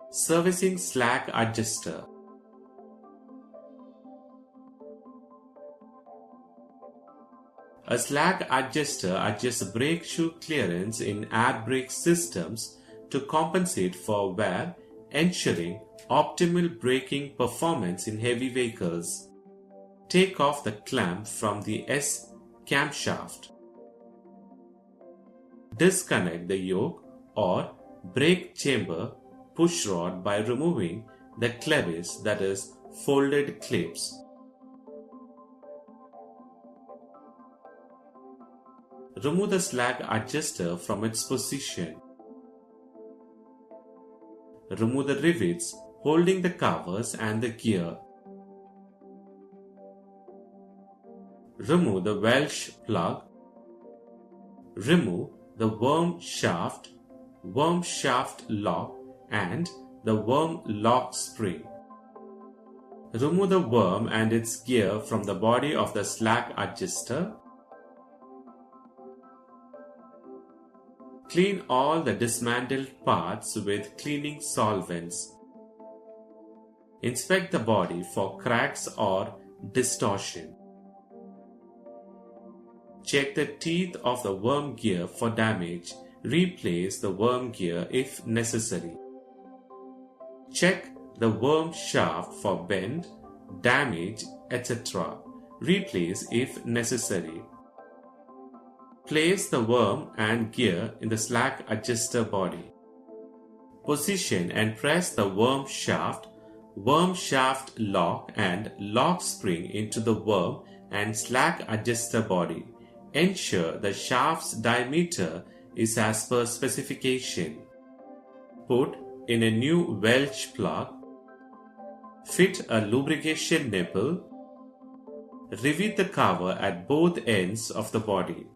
Servicing slack adjuster. A slack adjuster adjusts brake shoe clearance in air brake systems to compensate for wear, ensuring optimal braking performance in heavy vehicles. Take off the clamp from the S camshaft. Disconnect the yoke or brake chamber push rod by removing the clevis, that is, folded clips. Remove the slack adjuster from its position. Remove the rivets holding the covers and the gear. Remove the Welsh plug. Remove the worm shaft lock and the worm lock spring. Remove the worm and its gear from the body of the slack adjuster. Clean all the dismantled parts with cleaning solvents. Inspect the body for cracks or distortion. Check the teeth of the worm gear for damage. Replace the worm gear if necessary. Check the worm shaft for bend, damage, etc. Replace if necessary. Place the worm and gear in the slack adjuster body. Position and press the worm shaft lock and lock spring into the worm and slack adjuster body. Ensure the shaft's diameter is as per specification. Put in a new Welsh plug. Fit a lubrication nipple. Rivet the cover at both ends of the body.